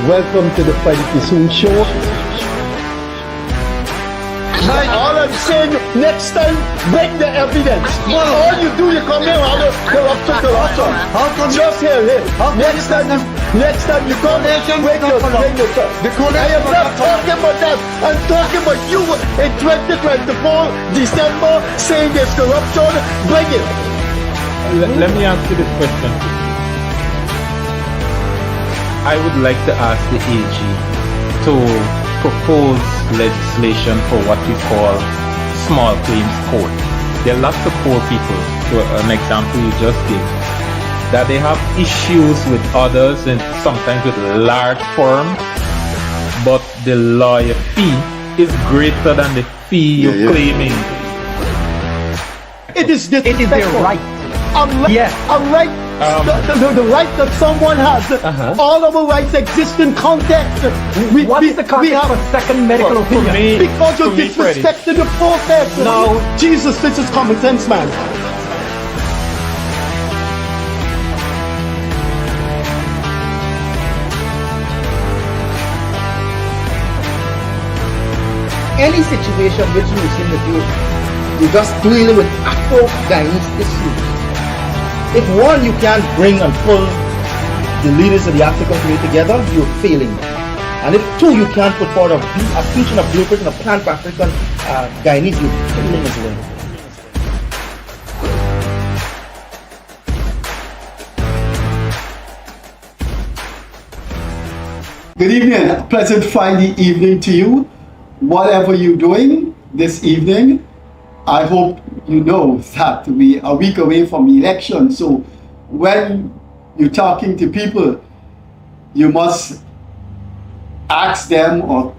Welcome to the Freddie Kissoon Show. All I'm saying, next time, bring the evidence. All you do, you come here, corruption. How come Just here. Next time you come here, bring your stuff. I am not talking about that. I'm talking about you in 2024, December, saying there's corruption. Bring it. Let me ask you this question. I would like to ask the AG to propose legislation for what we call small claims court. There are lots of poor people, to an example you just gave, that they have issues with others and sometimes with large firms, but the lawyer fee is greater than the fee you're claiming. It is their right. Unlike the right that someone has, all of our rights exist in context. What is the context for second medical opinion? Because you're disrespecting the process. No. Jesus, this is common sense, man. Any situation which you seem to do, you're just dealing with Afro-Guyanese issues. If one, you can't bring and pull the leaders of the African community together, you're failing. And if two, you can't put forward a future, a blueprint, and a plan for African Guyanese, you're failing as well. Good evening. A pleasant Friday evening to you. Whatever you're doing this evening, I hope you know that we are a week away from the election. So when you're talking to people, you must ask them or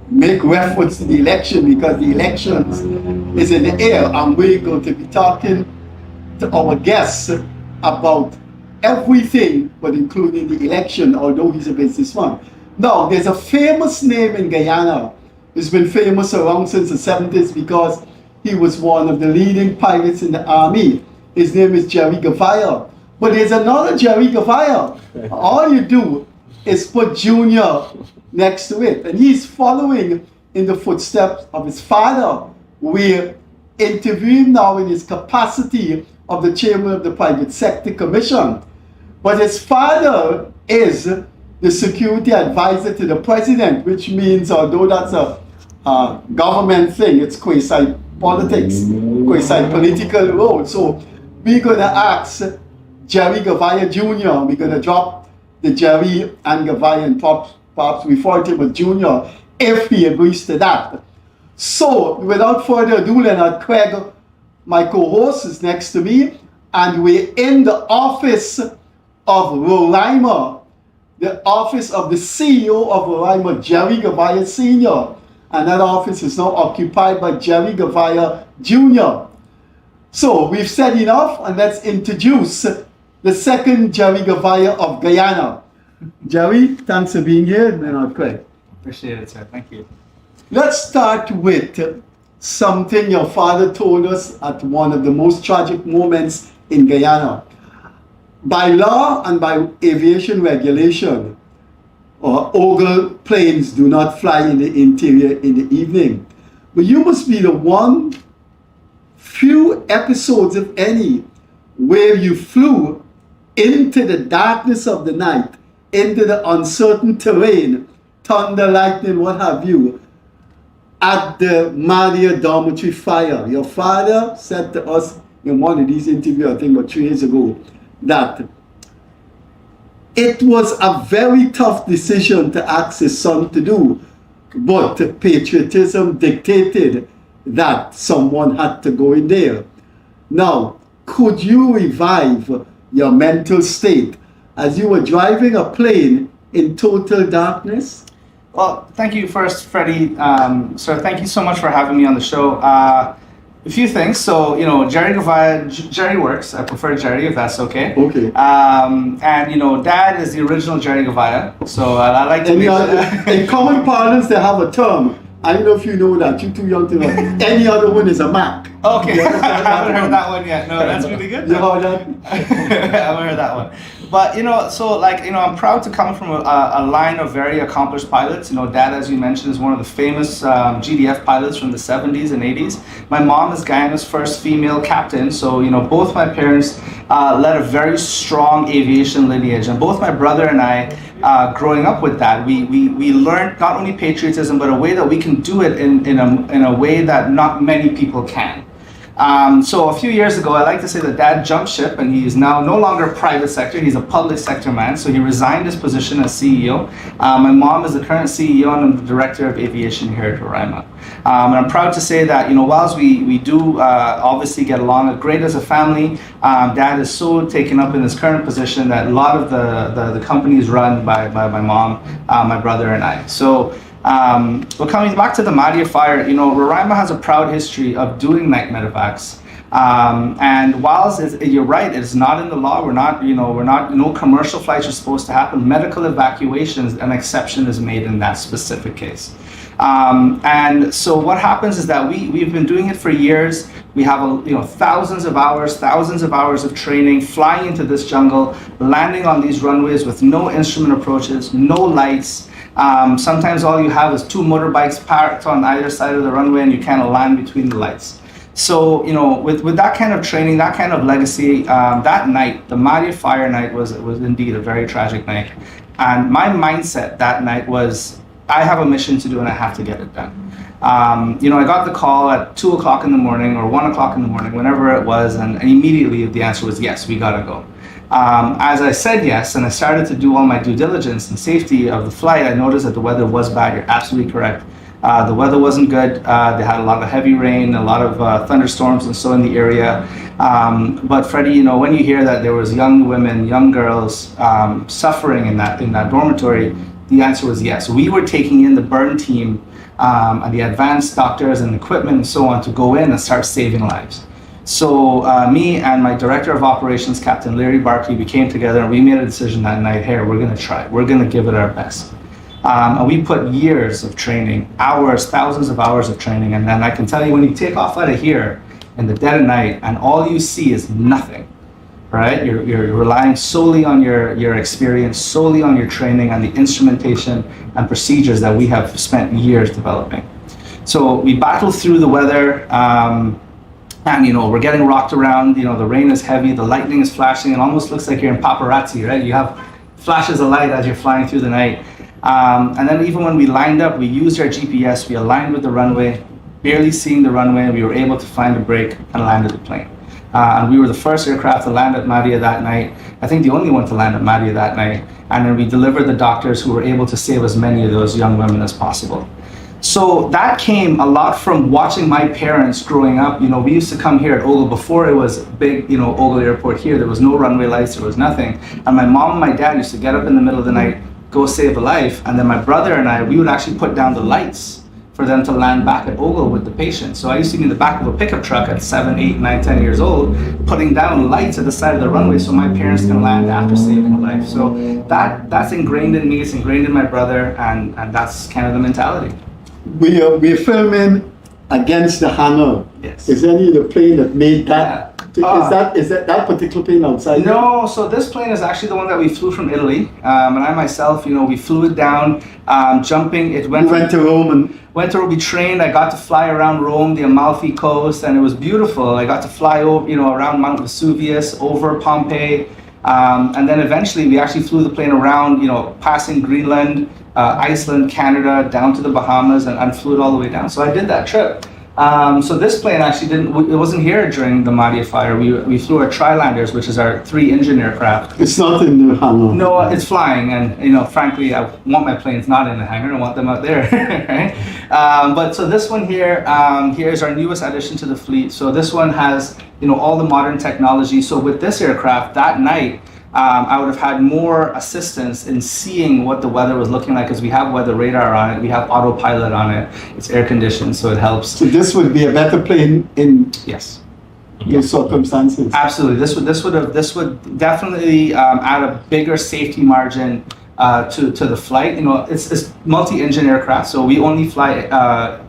make reference to the election, because the elections is in the air, and we're going to be talking to our guests about everything, but including the election, although he's a businessman. Now, there's a famous name in Guyana. It's been famous around since the 70s because he was one of the leading pilots in the army. His name is Gerry Goveia. But there's another Gerry Goveia. All you do is put Junior next to it. And he's following in the footsteps of his father. We're interviewing him now in his capacity of the chairman of the Private Sector Commission. But his father is the security advisor to the president, which means, although that's a government thing, it's quasi-politics, quasi-political role. So we're going to ask Gerry Goveia Jr. We're going to drop the Gerry and Goveia and perhaps refer to him as Junior if he agrees to that. So without further ado, Leonard Craig, my co-host, is next to me, and we're in the office of Roraima, the office of the CEO of Roraima, Gerry Goveia Sr., and that office is now occupied by Gerry Goveia Jr. So we've said enough, and let's introduce the second Gerry Goveia of Guyana. Gerry, thanks for being here. Leonard Craig. Appreciate it, sir. Thank you. Let's start with something your father told us at one of the most tragic moments in Guyana. By law and by aviation regulation, ogle planes do not fly in the interior in the evening. But you must be the one few episodes, if any, where you flew into the darkness of the night, into the uncertain terrain, thunder, lightning, what have you, at the Maria dormitory fire. Your father said to us in one of these interviews, I think about 3 years ago, that it was a very tough decision to ask his son to do, but patriotism dictated that someone had to go in there. Now, could you revive your mental state as you were driving a plane in total darkness? Well, thank you first, Freddie. Sir, thank you so much for having me on the show. A few things. So, Gerry Goveia, Gerry works. I prefer Gerry, if that's okay. Okay. And, Dad is the original Gerry Goveia. So I like to in common parlance, they have a term. I don't know if you know that. You're too young to know. Any other one is a Mac. Okay, I haven't heard that one yet. No, that's really good. You heard that? I haven't heard that one. But so I'm proud to come from a line of very accomplished pilots. Dad, as you mentioned, is one of the famous GDF pilots from the 70s and 80s. My mom is Guyana's first female captain. So both my parents led a very strong aviation lineage, and both my brother and I, growing up with that, we learned not only patriotism but a way that we can do it in a way that not many people can. So a few years ago, I like to say that Dad jumped ship, and he is now no longer private sector. He's a public sector man. So he resigned his position as CEO. My mom is the current CEO and I'm the director of aviation here at Roraima. And I'm proud to say that whilst we do obviously get along great as a family, Dad is so taken up in his current position that a lot of the company is run by my mom, my brother, and I. So. But coming back to the Madia fire, Roraima has a proud history of doing night medevacs. And whilst you're right, it's not in the law. No commercial flights are supposed to happen. Medical evacuations, an exception is made in that specific case. And so what happens is that we've been doing it for years. We have thousands of hours of training, flying into this jungle, landing on these runways with no instrument approaches, no lights. Sometimes all you have is two motorbikes parked on either side of the runway, and you kind of land between the lights. So, with that kind of training, that kind of legacy, that night, the Madia fire night was indeed a very tragic night. And my mindset that night was, I have a mission to do and I have to get it done. I got the call at 2 o'clock in the morning or 1 o'clock in the morning, whenever it was, and immediately the answer was yes, we gotta go. As I said yes, and I started to do all my due diligence and safety of the flight, I noticed that the weather was bad. You're absolutely correct. The weather wasn't good. They had a lot of heavy rain, a lot of thunderstorms and so in the area. But Freddie, when you hear that there was young women, young girls suffering in that dormitory, the answer was yes. We were taking in the burn team and the advanced doctors and equipment and so on to go in and start saving lives. So me and my director of operations, Captain Larry Barkley, we came together and we made a decision that night, hey, we're going to try. We're going to give it our best. And we put years of training, hours, thousands of hours of training. And then I can tell you, when you take off out of here in the dead of night and all you see is nothing, right? You're relying solely on your experience, solely on your training and the instrumentation and procedures that we have spent years developing. So we battled through the weather. And we're getting rocked around, the rain is heavy, the lightning is flashing, it almost looks like you're in paparazzi, right? You have flashes of light as you're flying through the night. And then even when we lined up, we used our GPS, we aligned with the runway, barely seeing the runway, and we were able to find a break and landed the plane. And we were the first aircraft to land at Madia that night, I think the only one to land at Madia that night. And then we delivered the doctors who were able to save as many of those young women as possible. So that came a lot from watching my parents growing up. We used to come here at Ogle before it was big, Ogle Airport here. There was no runway lights, there was nothing. And my mom and my dad used to get up in the middle of the night, go save a life. And then my brother and I, we would actually put down the lights for them to land back at Ogle with the patient. So I used to be in the back of a pickup truck at 7, 8, 9, 10 years old, putting down lights at the side of the runway so my parents can land after saving a life. So that's ingrained in me, it's ingrained in my brother, and that's kind of the mentality. We're filming against the hangar. Yes. Is there any of the plane that made that? Yeah. Is that particular plane outside? No, so this plane is actually the one that we flew from Italy. And I myself, we flew it down, jumping. It went to Rome and we trained. I got to fly around Rome, the Amalfi Coast, and it was beautiful. I got to fly over, around Mount Vesuvius, over Pompeii. And then eventually we actually flew the plane around, passing Greenland, Iceland, Canada, down to the Bahamas, and flew it all the way down. So I did that trip. So this plane actually it wasn't here during the Madia fire. We flew our Trilanders, which is our 3-engine aircraft. It's not in the hangar. No, it's flying, and frankly, I want my planes not in the hangar. I want them out there, right? But so this one here, here's our newest addition to the fleet. So this one has, all the modern technology. So with this aircraft, that night, I would have had more assistance in seeing what the weather was looking like, because we have weather radar on it, we have autopilot on it, it's air conditioned, so it helps. So this would be a better plane in yes. those circumstances. Absolutely, this would definitely add a bigger safety margin to the flight. You know, it's multi-engine aircraft, so we only fly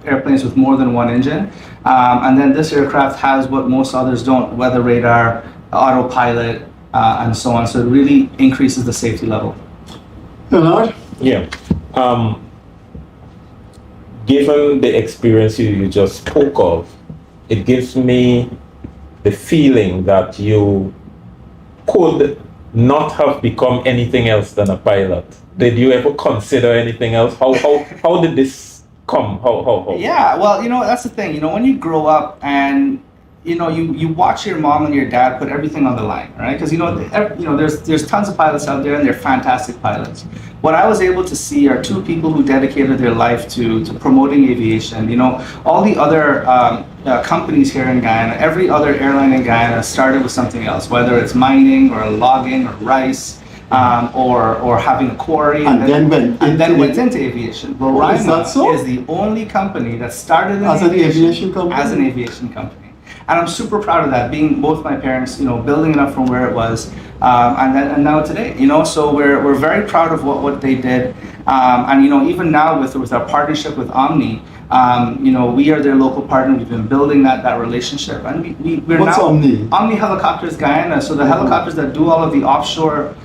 airplanes with more than one engine. And then this aircraft has what most others don't: weather radar, autopilot, and so on. So it really increases the safety level. Leonard? Yeah. Given the experience you just spoke of, it gives me the feeling that you could not have become anything else than a pilot. Did you ever consider anything else? How did this come? How? Yeah, well, you know, that's the thing. You know, when you grow up and you know, you watch your mom and your dad put everything on the line, right? Because you know, there's tons of pilots out there and they're fantastic pilots. What I was able to see are two people who dedicated their life to promoting aviation. You know, all the other companies here in Guyana, every other airline in Guyana started with something else, whether it's mining or logging or rice. Or having a quarry, and then went into aviation. Roraima is the only company that started as an aviation company. As an aviation company. And I'm super proud of that, being both my parents, you know, building it up from where it was, and now today, you know. So we're very proud of what they did, and you know, even now with our partnership with Omni, you know, we are their local partner. We've been building that relationship, and we're What's now Omni? Omni Helicopters Guyana. So the helicopters that do all of the offshore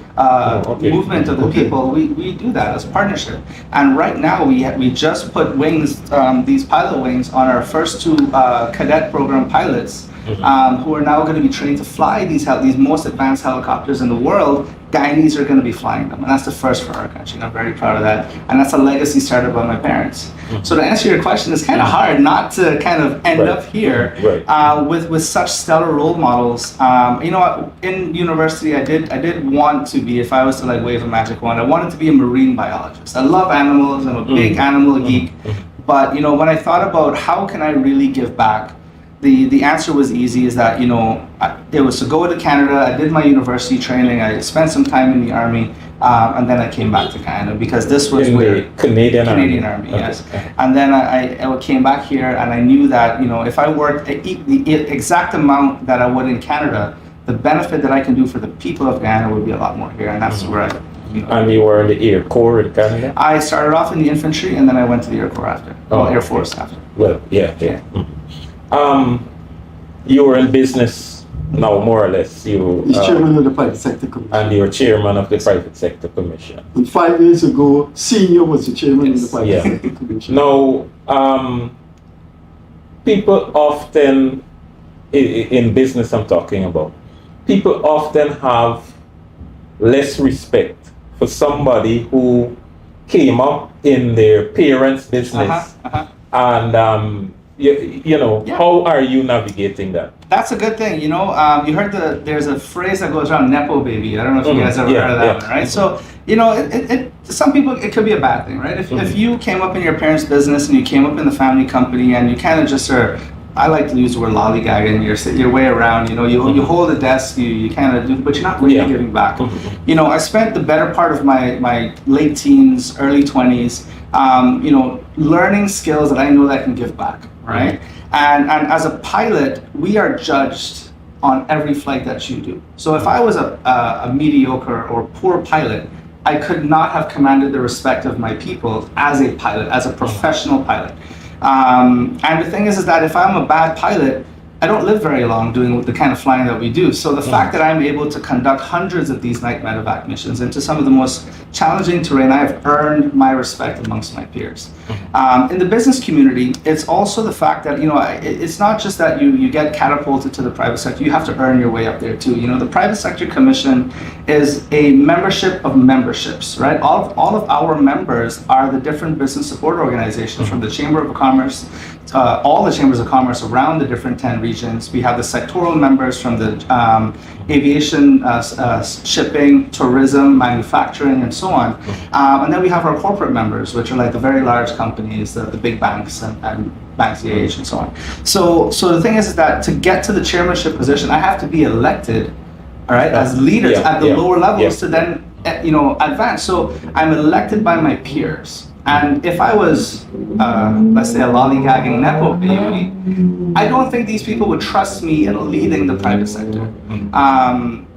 movement of the people, we do that as a partnership. And right now we just put wings, these pilot wings, on our first two cadet program pilots, who are now going to be trained to fly these most advanced helicopters in the world. Guyanese are going to be flying them, and that's the first for our country, and I'm very proud of that. And that's a legacy started by my parents. So to answer your question, it's kind of hard not to kind of end up here with such stellar role models. You know, in university, I did want to be, if I was to like wave a magic wand, I wanted to be a marine biologist. I love animals. I'm a big animal geek. But you know, when I thought about how can I really give back, the answer was easy, is that, you know, it was to go to Canada. I did my university training. I spent some time in the Army, and then I came back to Canada because this was the Canadian Army. Yes. And then I came back here, and I knew that, you know, if I worked the exact amount that I would in Canada, the benefit that I can do for the people of Guyana would be a lot more here, and that's where I. You know, and you were in the Air Corps in Canada? I started off in the infantry, and then I went to the Air Corps after. Air Force after. Well, yeah. You were in business now, more or less. He's chairman of the Private Sector Commission. And you're chairman of the Private Sector Commission. And 5 years ago, Senior was the chairman of the Private Sector Commission. Now, people often, in business I'm talking about, people often have less respect for somebody who came up in their parents' business. And you know, how are you navigating that? That's a good thing. You know, you heard there's a phrase that goes around, Nepo baby. I don't know if you guys ever heard of that one, right? So, you know, it some people, it could be a bad thing, right? If you came up in your parents' business and you came up in the family company and you kind of just are, I like to use the word lollygagging, your way around, you know, you hold a desk, you kind of do, but you're not really giving back. You know, I spent the better part of my late teens, early 20s, you know, learning skills that I know that I can give back, right? And as a pilot, we are judged on every flight that you do. So if I was a mediocre or poor pilot, I could not have commanded the respect of my people as a pilot, as a professional pilot. And the thing is that if I'm a bad pilot, I don't live very long doing the kind of flying that we do. So the fact that I'm able to conduct hundreds of these night medevac missions into some of the most challenging terrain, I have earned my respect amongst my peers. In the business community, it's also the fact that, you know, it's not just that you get catapulted to the private sector, you have to earn your way up there too. You know, the Private Sector Commission is a membership of memberships, right? All of our members are the different business support organizations, from the Chamber of Commerce, all the chambers of commerce around the different 10 regions. We have the sectoral members from the aviation, shipping, tourism, manufacturing, and so on. And then we have our corporate members, which are like the very large companies, the big banks and banks, CAH, and so on. So the thing is that to get to the chairmanship position, I have to be elected, all right, as leaders at the lower levels to then, you know, advance. So I'm elected by my peers. And if I was, let's say, a lollygagging Nepo baby, I don't think these people would trust me in leading the private sector.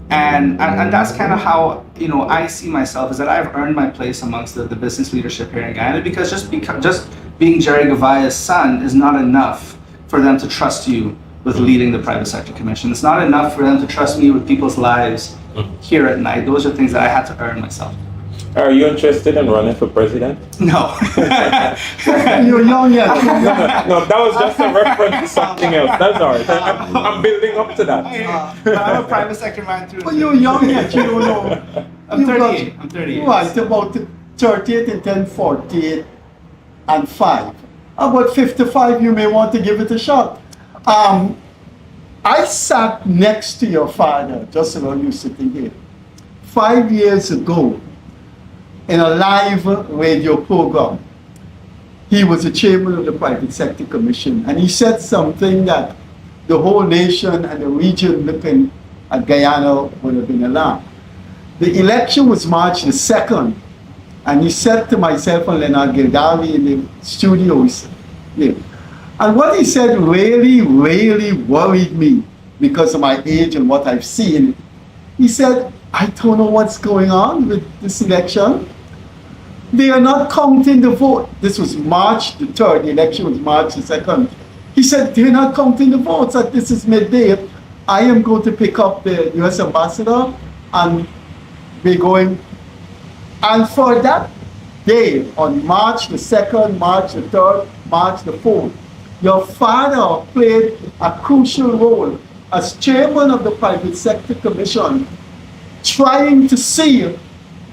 And that's kind of how, you know, I see myself, is that I've earned my place amongst the business leadership here in Guyana, because just being Gerry Goveia's son is not enough for them to trust you with leading the private sector commission. It's not enough for them to trust me with people's lives here at night. Those are things that I had to earn myself. Are you interested in running for president? No. You're young yet. No, that was just a reference to something else. That's all right. I'm building up to that. But I'm a private sector man through. But you're young yet, you don't know. I'm 38. I'm 38. Right, about 38 and 10, 48 and 5. About 55, you may want to give it a shot. I sat next to your father, just around you sitting here, 5 years ago in a live radio program. He was the chairman of the Private Sector Commission, and he said something that the whole nation and the region looking at Guyana would have been alarmed. The election was March the 2nd, and he said to myself and Leonard in the studios, and what he said really, really worried me because of my age and what I've seen. He said, I don't know what's going on with this election. They are not counting the vote. This was March the 3rd, the election was March the 2nd. He said, they're not counting the votes, that this is midday. I am going to pick up the US ambassador and we're going. And for that day, on March the 2nd, March the 3rd, March the 4th, your father played a crucial role as chairman of the Private Sector Commission, trying to see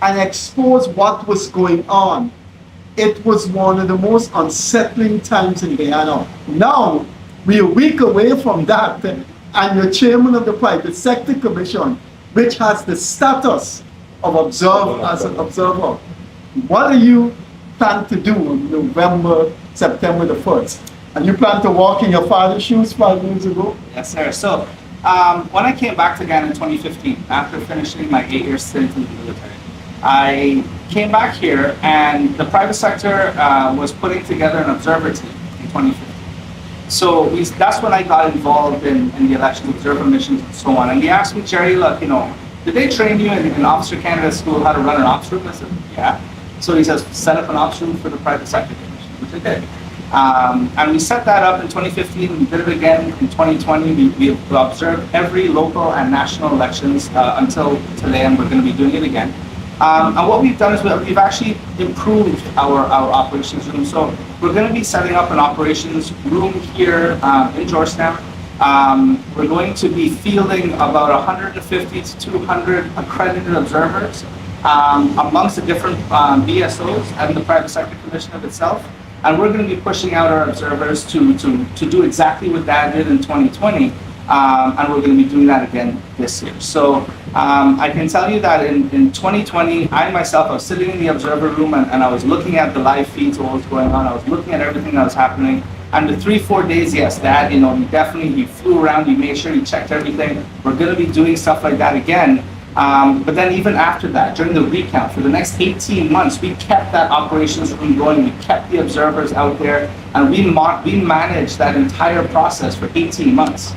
and expose what was going on. It was one of the most unsettling times in Guyana. Now, we're a week away from that, and you're chairman of the Private Sector Commission, which has the status of as an observer. What do you plan to do on November, September the 1st? And you plan to walk in your father's shoes 5 years ago? Yes, sir. So, when I came back to Ghana in 2015, after finishing my 8-year stint in the military, I came back here, and the private sector was putting together an observer team in 2015. So that's when I got involved in the election observer missions and so on. And he asked me, Gerry, look, you know, did they train you in Officer Canada School how to run an ops room? I said, yeah. So he says, set up an ops room for the private sector commission, which I did. And we set that up in 2015. We did it again in 2020. We observed every local and national elections until today, and we're going to be doing it again. And what we've done is we've actually improved our operations room. So we're going to be setting up an operations room here in Georgetown. We're going to be fielding about 150 to 200 accredited observers amongst the different BSOs and the Private Sector Commission of itself. And we're going to be pushing out our observers to do exactly what that did in 2020. And we're going to be doing that again this year. So I can tell you that in 2020, I myself, I was sitting in the observer room and I was looking at the live feeds of what was going on. I was looking at everything that was happening. And the 3-4 days, yes, Dad, you know, he flew around, he made sure he checked everything. We're going to be doing stuff like that again. But then even after that, during the recount, for the next 18 months, we kept that operations room going. We kept the observers out there, and we managed that entire process for 18 months.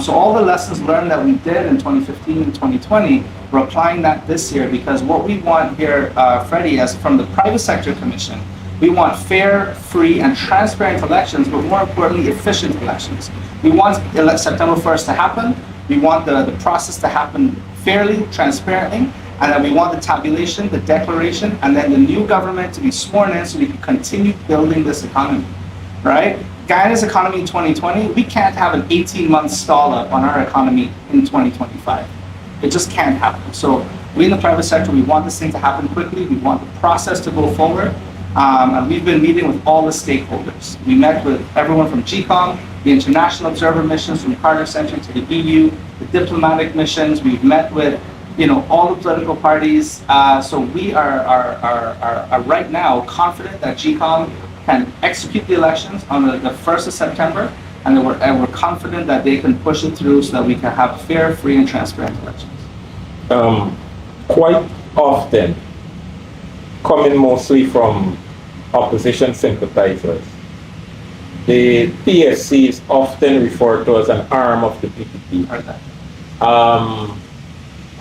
So all the lessons learned that we did in 2015 and 2020, we're applying that this year, because what we want here, Freddie, as from the Private Sector Commission, we want fair, free, and transparent elections, but more importantly, efficient elections. We want September 1st to happen. We want the process to happen fairly, transparently, and then we want the tabulation, the declaration, and then the new government to be sworn in so we can continue building this economy, right? Guyana's economy in 2020, we can't have an 18-month stall up on our economy in 2025. It just can't happen. So we in the private sector, we want this thing to happen quickly. We want the process to go forward. And we've been meeting with all the stakeholders. We met with everyone from GCOM, the international observer missions from Carter Center to the EU, the diplomatic missions. We've met with, you know, all the political parties. So we are right now confident that GCOM can execute the elections on the 1st of September, and we're confident that they can push it through so that we can have fair, free, and transparent elections. Quite often, coming mostly from opposition sympathizers, the PSC is often referred to as an arm of the PPP.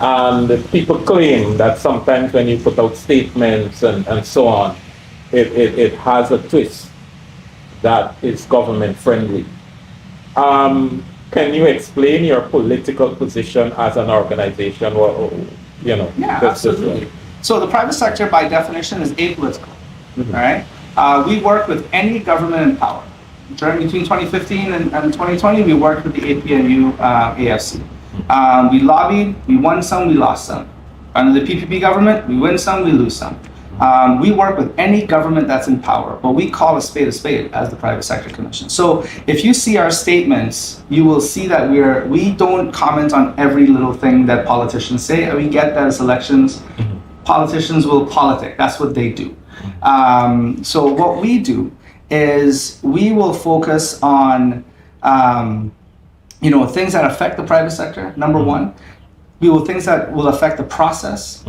And people claim that sometimes when you put out statements and so on, it has a twist that is government friendly. Can you explain your political position as an organization? Or Yeah, absolutely. So the private sector, by definition, is apolitical. Mm-hmm. All right. We work with any government in power. Between 2015 and 2020, we worked with the APNU AFC. We lobbied, we won some, we lost some. Under the PPP government, we win some, we lose some. We work with any government that's in power, but we call a spade as the Private Sector Commission. So if you see our statements, you will see that we don't comment on every little thing that politicians say. We get that as elections, politicians will politic. That's what they do. So what we do is we will focus on things that affect the private sector, number one. We will things that will affect the process.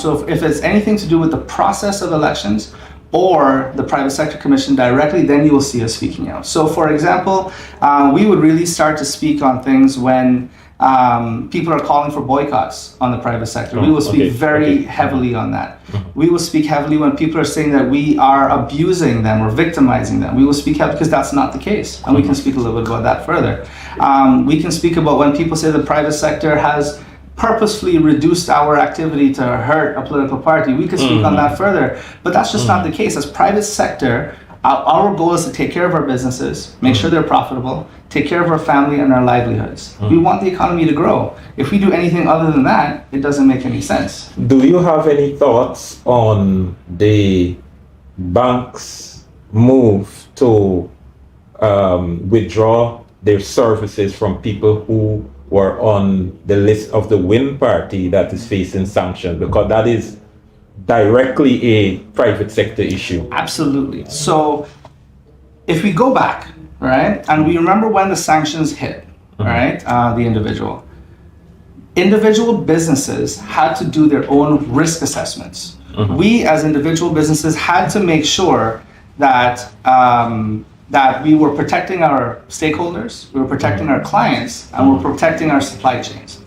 So if it's anything to do with the process of elections or the Private Sector Commission directly, then you will see us speaking out. So for example, we would really start to speak on things when people are calling for boycotts on the private sector. We will speak very heavily on that. We will speak heavily when people are saying that we are abusing them or victimizing them. We will speak heavily because that's not the case. And we can speak a little bit about that further. We can speak about when people say the private sector has purposefully reduced our activity to hurt a political party. We could speak on that further, but that's just not the case. As private sector, our goal is to take care of our businesses, make sure they're profitable, take care of our family and our livelihoods. We want the economy to grow. If we do anything other than that, it doesn't make any sense. Do you have any thoughts on the bank's move to withdraw their services from people who were on the list of the WIN party that is facing sanctions? Because that is directly a private sector issue. Absolutely. So if we go back, right, and we remember when the sanctions hit, right, the individual businesses had to do their own risk assessments. We as individual businesses had to make sure that that we were protecting our stakeholders, we were protecting our clients, and we're protecting our supply chains.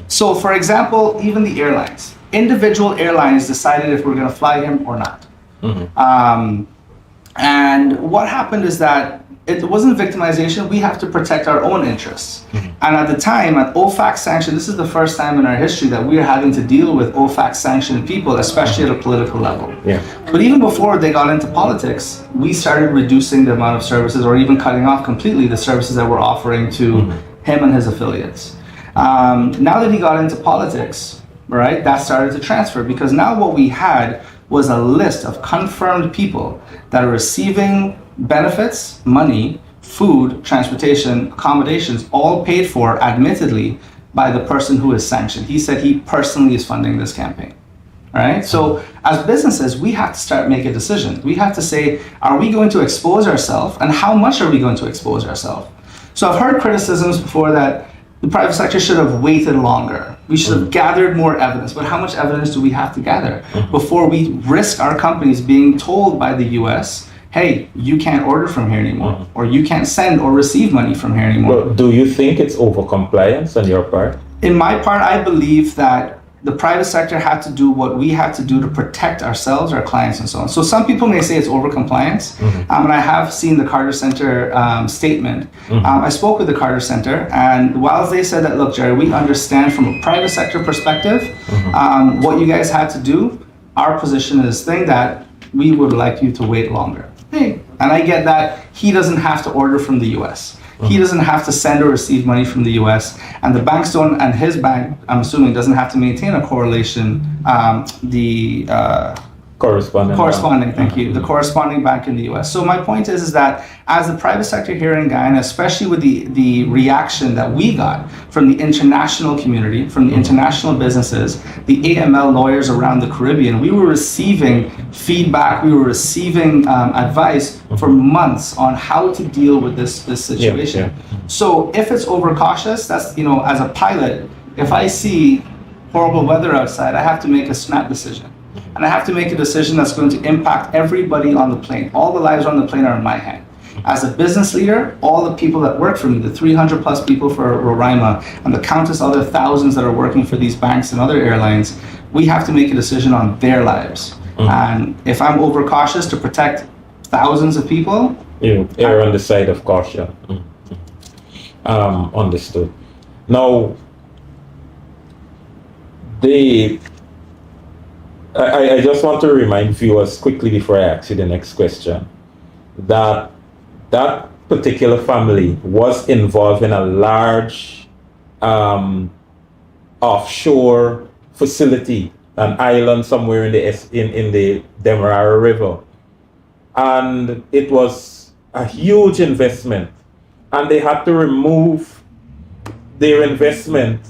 So for example, even the airlines, individual airlines decided if we're going to fly him or not. And what happened is that it wasn't victimization. We have to protect our own interests. And at the time, an OFAC sanction, this is the first time in our history that we are having to deal with OFAC sanctioned people, especially at a political level. But even before they got into politics, we started reducing the amount of services or even cutting off completely the services that we're offering to him and his affiliates. Now that he got into politics, right, that started to transfer, because now what we had was a list of confirmed people that are receiving benefits, money, food, transportation, accommodations, all paid for, admittedly, by the person who is sanctioned. He said he personally is funding this campaign. All right. So as businesses, we have to start making decisions. We have to say, are we going to expose ourselves, and how much are we going to expose ourselves? So I've heard criticisms before that the private sector should have waited longer. We should have gathered more evidence. But how much evidence do we have to gather before we risk our companies being told by the US, hey, you can't order from here anymore, or you can't send or receive money from here anymore? Well, do you think it's overcompliance on your part? In my part, I believe that the private sector had to do what we had to do to protect ourselves, our clients, and so on. So some people may say it's overcompliance, and I have seen the Carter Center statement. I spoke with the Carter Center, and while they said that, look, Gerry, we understand from a private sector perspective what you guys had to do, our position is saying that we would like you to wait longer. Hey, and I get that he doesn't have to order from the US. He doesn't have to send or receive money from the US, and the banks don't, and his bank, I'm assuming, doesn't have to maintain a correlation, corresponding, thank you, the corresponding bank in the US. So my point is that as the private sector here in Guyana, especially with the reaction that we got from the international community, from the international businesses, the AML lawyers around the Caribbean, we were receiving feedback, we were receiving advice for months on how to deal with this situation. So if it's overcautious, that's, as a pilot, if I see horrible weather outside, I have to make a snap decision. And I have to make a decision that's going to impact everybody on the plane. All the lives on the plane are in my hand. As a business leader, all the people that work for me, the 300 plus people for Roraima, and the countless other thousands that are working for these banks and other airlines, we have to make a decision on their lives. And if I'm overcautious to protect thousands of people, You err on the side of caution. Understood. Now, I just want to remind viewers quickly before I ask you the next question that that particular family was involved in a large offshore facility, an island somewhere in the Demerara River, and it was a huge investment, and they had to remove their investment.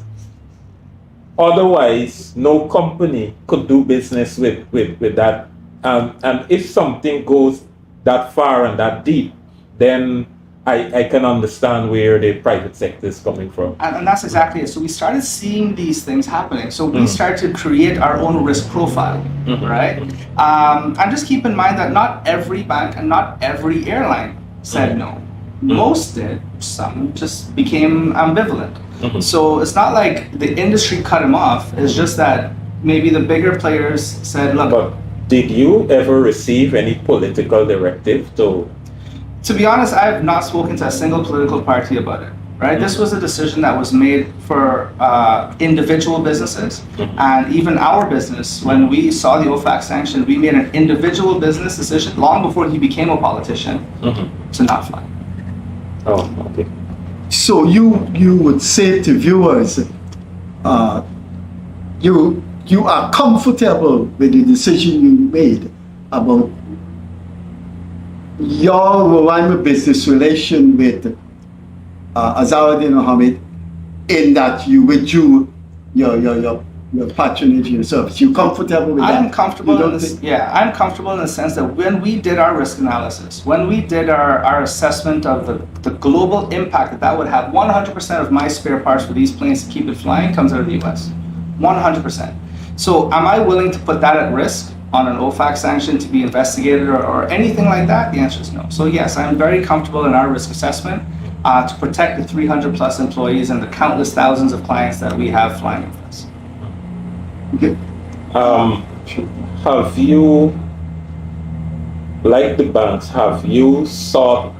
Otherwise, no company could do business with that. And if something goes that far and that deep, then I can understand where the private sector is coming from. And that's exactly it. So we started seeing these things happening. So we started to create our own risk profile, right? And just keep in mind that not every bank and not every airline said no. Most did. Some just became ambivalent. So it's not like the industry cut him off. It's just that maybe the bigger players said, look. But did you ever receive any political directive to? To be honest, I have not spoken to a single political party about it, right? This was a decision that was made for individual businesses. And even our business, when we saw the OFAC sanction, we made an individual business decision long before he became a politician to not fly. Oh, okay. So you would say to viewers, you are comfortable with the decision you made about your Roraima business relation with Azzurdin Mohamed, in that you withdrew your patronage, your service. You comfortable with that? I'm comfortable in this. Yeah, I'm comfortable in the sense that when we did our risk analysis, when we did our assessment of the global impact that would have, 100% of my spare parts for these planes to keep it flying comes out of the US. 100%. So am I willing to put that at risk on an OFAC sanction to be investigated or anything like that? The answer is no. So yes, I'm very comfortable in our risk assessment to protect the 300 plus employees and the countless thousands of clients that we have flying with us. Okay. Have you, like the banks, have you sought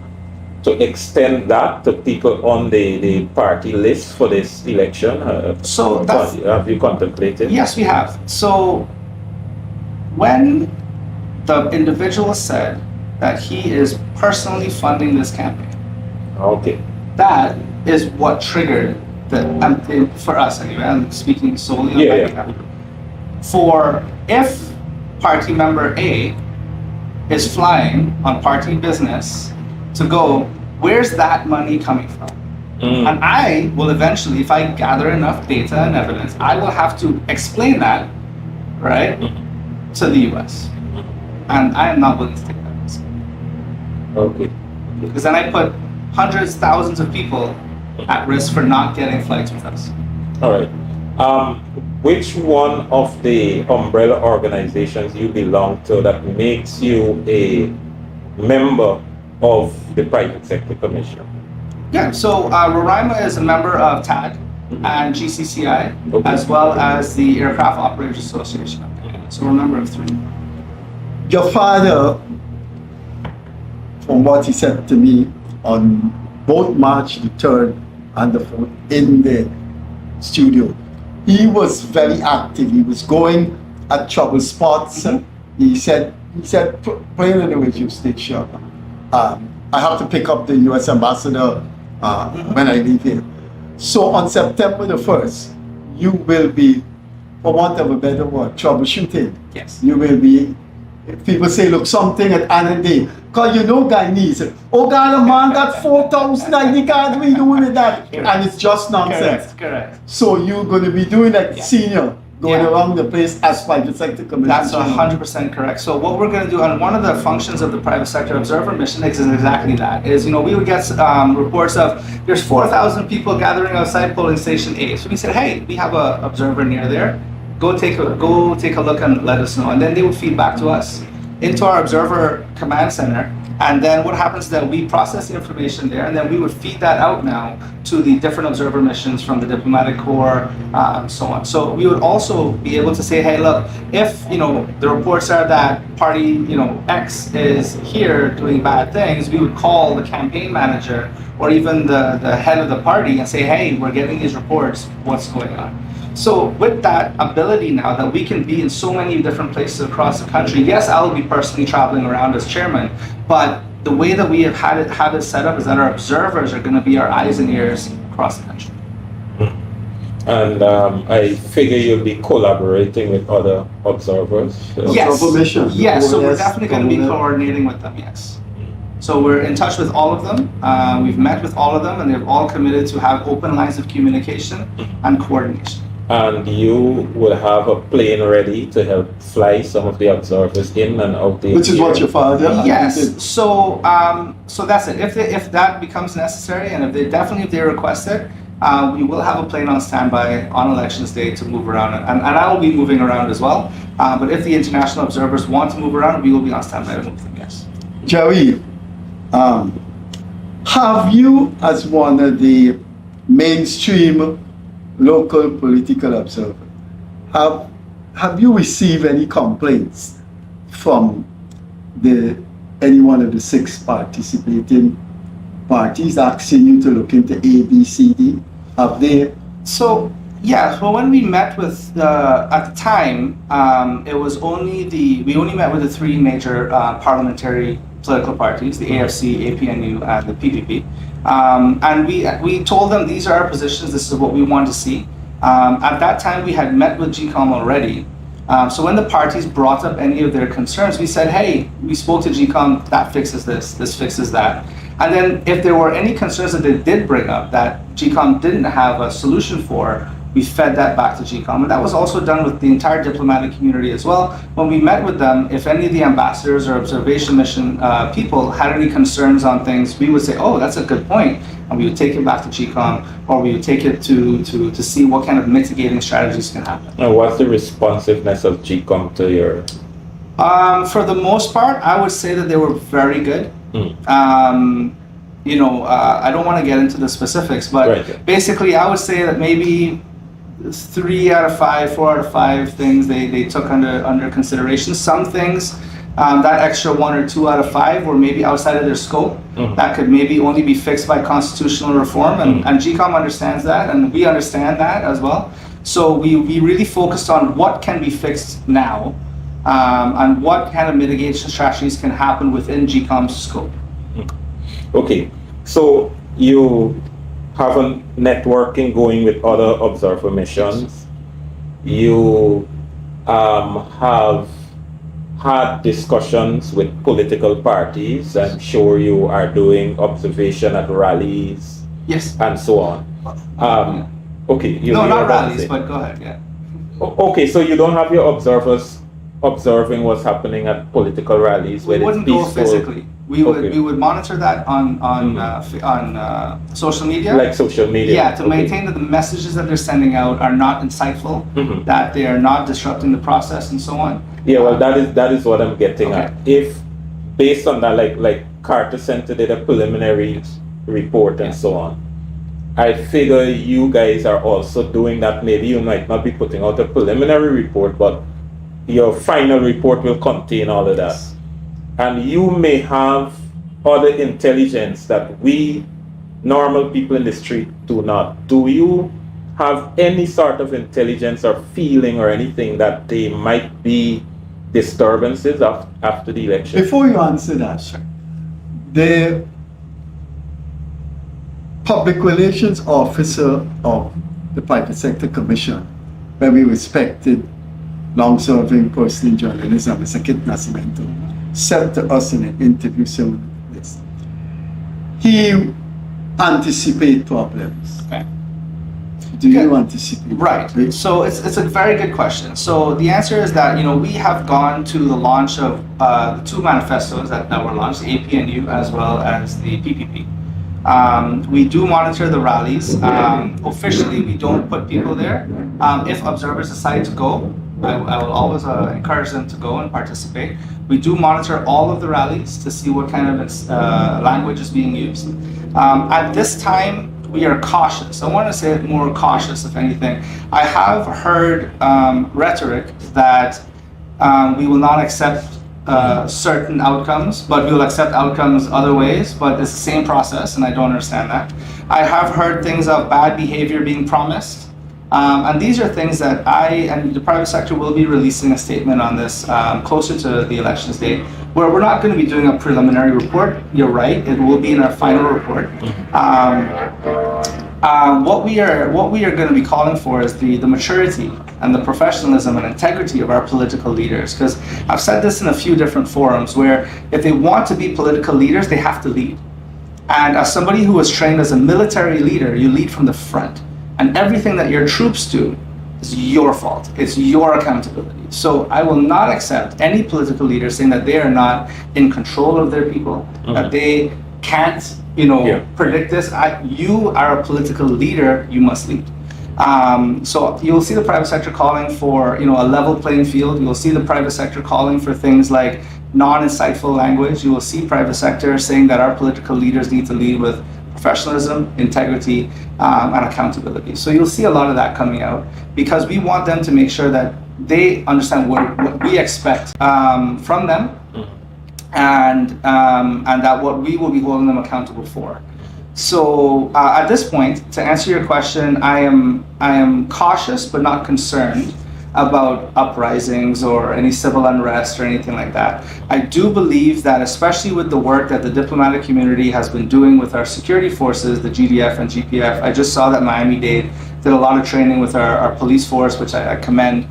to extend that to people on the party list for this election? So that's, have you contemplated? Yes, we have. So when the individual said that he is personally funding this campaign, okay, that is what triggered for us anyway. I'm speaking solely on my behalf. For if party member A is flying on party business to go, where's that money coming from? And I will eventually, if I gather enough data and evidence, I will have to explain that, right, to the US. And I am not willing to take that risk. Okay. Because then I put hundreds, thousands of people at risk for not getting flights with us. All right. Which one of the umbrella organizations you belong to that makes you a member of the Private Sector Commission? Yeah, so Roraima is a member of TAG and GCCI, as well as the Aircraft Operators Association. So we're a member of 3. Your father, from what he said to me on both March the 3rd and the 4th in the studio, he was very active. He was going at trouble spots. He said, plain with you, State Shop. I have to pick up the U.S. ambassador when I leave here. So on September the 1st, you will be, for want of a better word, troubleshooting. Yes. You will be, people say, look, something at end of the day. Because you know Guyanese, oh God, a man got 4,000 ID cards, what are you doing with that? Correct. And it's just nonsense. Correct. So you're going to be doing that senior, going around the place as private sector commission. That's 100% correct. So what we're going to do, and one of the functions of the private sector observer mission is exactly that. Is, we would get reports of there's 4,000 people gathering outside polling station A. So we said, hey, we have an observer near there. Go take a look and let us know. And then they would feed back to us. into our observer command center. And then what happens is that we process the information there, and then we would feed that out now to the different observer missions from the diplomatic corps, and so on. So we would also be able to say, hey, look, if the reports are that party X is here doing bad things, we would call the campaign manager or even the head of the party and say, hey, we're getting these reports, what's going on? So with that ability now that we can be in so many different places across the country, yes, I'll be personally traveling around as chairman, but the way that we have had it set up is that our observers are going to be our eyes and ears across the country. And I figure you'll be collaborating with other observers. Yes, Observation. yes. So we're OS, definitely going to be coordinating with them. Yes. So we're in touch with all of them. We've met with all of them, and they've all committed to have open lines of communication and coordination. And you will have a plane ready to help fly some of the observers in and out the Which is what your father Yes. did. So so that's it. If that becomes necessary, and if they request it, we will have a plane on standby on elections day to move around, and I will be moving around as well. But if the international observers want to move around, we will be on standby to move them. Yes. Gerry, have you, as one of the mainstream local political observers, have you received any complaints from any one of the 6 participating parties asking you to look into A, B, C, D? Have they? So yeah, well, when we met with at the time, it was we only met with the 3 major parliamentary political parties: the AFC, APNU, and the PPP. And we told them these are our positions. This is what we want to see. At that time, we had met with GCOM already. So when the parties brought up any of their concerns, we said, hey, we spoke to GCOM, that fixes this fixes that. And then if there were any concerns that they did bring up that GCOM didn't have a solution for, we fed that back to GCOM. And that was also done with the entire diplomatic community as well. When we met with them, if any of the ambassadors or observation mission people had any concerns on things, we would say, oh, that's a good point. And we would take it back to GCOM, or we would take it to see what kind of mitigating strategies can happen. And what's the responsiveness of GCOM to your? For the most part, I would say that they were very good. I don't want to get into the specifics, but Right. basically I would say that maybe 3 out of 5, 4 out of 5 things they took under consideration. Some things, that extra 1 or 2 out of 5 were maybe outside of their scope. That could maybe only be fixed by constitutional reform, and GCOM understands that, and we understand that as well. So we really focused on what can be fixed now, and what kind of mitigation strategies can happen within GCOM's scope. Okay, so you have a networking going with other observer missions. You have had discussions with political parties. I'm sure you are doing observation at rallies Yes. and so on. Okay, you No, you not were about to rallies, say. but go ahead. Yeah. Okay, so you don't have your observers observing what's happening at political rallies We where wouldn't it's go peaceful. physically. We Okay. would monitor that on social media. Like social media. Yeah, to Okay. maintain that the messages that they're sending out are not insightful, Mhm. that they are not disrupting the process, and so on. Yeah, well, that is what I'm getting Okay. at. If based on that, like Carter Center did a preliminary report and so on, I figure you guys are also doing that. Maybe you might not be putting out a preliminary report, but your final report will contain all of that. And you may have other intelligence that we normal people in the street do not. Do you have any sort of intelligence or feeling or anything that there might be disturbances after the election? Before you answer that, the public relations officer of the Private Sector Commission, very respected, long-serving person in journalism, Mr. Kit Nascimento, said to us in an interview saying this. He anticipates problems. Okay. Do you anticipate? Right. So it's a very good question. So the answer is that we have gone to the launch of the 2 manifestos that were launched, the APNU as well as the PPP. We do monitor the rallies. Officially, we don't put people there. If observers decide to go, I will always encourage them to go and participate. We do monitor all of the rallies to see what kind of language is being used. At this time, we are cautious. I want to say more cautious, if anything. I have heard rhetoric that we will not accept certain outcomes, but we will accept outcomes other ways, but it's the same process, and I don't understand that. I have heard things of bad behavior being promised, and these are things that I and the private sector will be releasing a statement on this closer to the elections date, where we're not going to be doing a preliminary report. You're right, it will be in our final report. What we are going to be calling for is the maturity and the professionalism and integrity of our political leaders, because I've said this in a few different forums where if they want to be political leaders, they have to lead. And as somebody who was trained as a military leader, you lead from the front, and everything that your troops do is your fault. It's your accountability. So I will not accept any political leader saying that they are not in control of their people, that they can't, predict this. You are a political leader, you must lead. So you'll see the private sector calling for, a level playing field. You'll see the private sector calling for things like non-insightful language. You will see private sector saying that our political leaders need to lead with professionalism, integrity, and accountability. So you'll see a lot of that coming out because we want them to make sure that they understand what we expect from them, and that what we will be holding them accountable for. So at this point, to answer your question, I am cautious but not concerned about uprisings or any civil unrest or anything like that. I do believe that, especially with the work that the diplomatic community has been doing with our security forces, the GDF and GPF, I just saw that Miami-Dade did a lot of training with our police force, which I commend.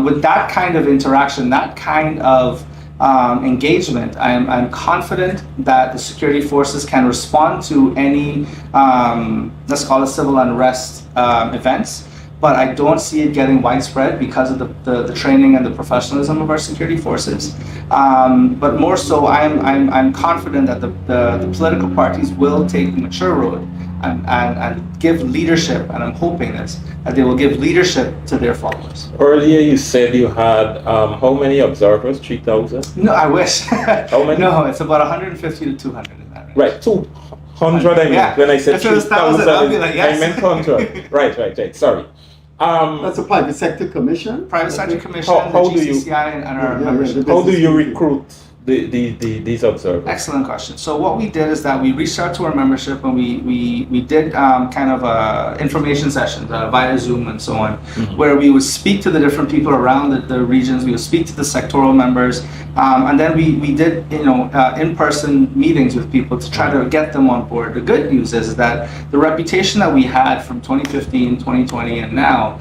With that kind of interaction, that kind of engagement, I'm confident that the security forces can respond to any, let's call it civil unrest events. But I don't see it getting widespread because of the training and the professionalism of our security forces. But more so, I'm confident that the political parties will take the mature road and give leadership, and I'm hoping that they will give leadership to their followers. Earlier you said you had how many observers? 3,000? No, I wish. How many? No, it's about 150 to 200 in that range. Right, 200 I mean. Yeah. When I said If it was 3,000, 1,000, I'd be like, yes. I meant 100. Right, sorry. That's a private sector commission. Private sector commission, How the do you- GCCI, and our membership. How do you recruit these observers? Excellent question. So what we did is that we reached out to our membership and we did kind of information sessions via Zoom and so on, where we would speak to the different people around the regions. We would speak to the sectoral members, and then we did in-person meetings with people to try to get them on board. The good news is that the reputation that we had from 2015, 2020, and now,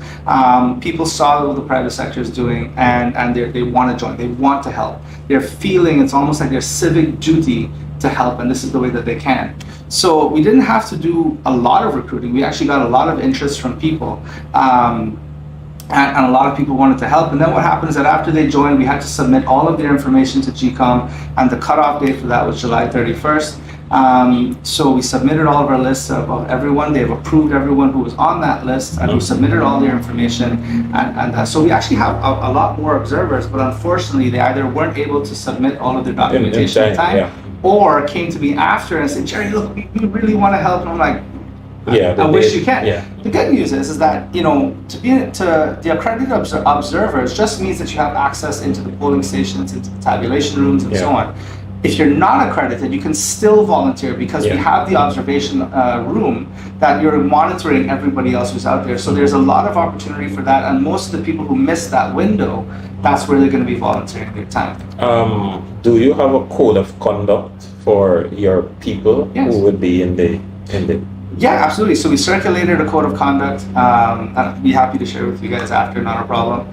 people saw what the private sector is doing, and they want to join. They want to help. They're feeling it's almost like their civic duty to help, and this is the way that they can. So we didn't have to do a lot of recruiting. We actually got a lot of interest from people, and a lot of people wanted to help. And then what happens is that after they joined, we had to submit all of their information to GCOM, and the cutoff date for that was July 31st. So we submitted all of our lists of everyone. They've approved everyone who was on that list and who submitted all their information. And so we actually have a lot more observers, but unfortunately they either weren't able to submit all of their documentation in time, or came to me after and said, Gerry, look, we really want to help. And I'm like, I wish you can. Yeah. The good news is that, to the accredited observers just means that you have access into the polling stations, into the tabulation rooms, and so on. If you're not accredited, you can still volunteer because we have the observation room that you're monitoring everybody else who's out there. So there's a lot of opportunity for that, and most of the people who miss that window, that's where they're going to be volunteering their time. Do you have a code of conduct for your people who would be in the? Yeah, absolutely. So we circulated a code of conduct. I'd be happy to share with you guys after, not a problem.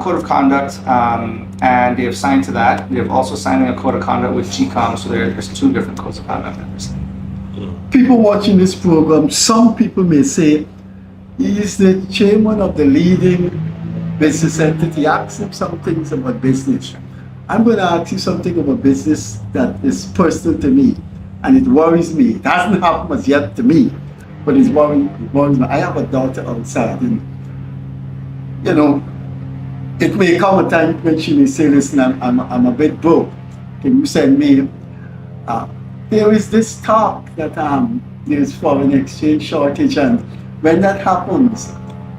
Code of conduct, and they have signed to that. They've also signed a code of conduct with GCOM, so there's two different codes of conduct that they're signing. People watching this program, some people may say, he is the chairman of the leading business entity. Ask him some things about business. I'm going to ask you something about business that is personal to me. And it worries me. It hasn't happened as yet to me, but it worries me. I have a daughter outside, and it may come a time when she may say, listen, I'm a bit broke. Can you send me? There is this talk that there's foreign exchange shortage, and when that happens,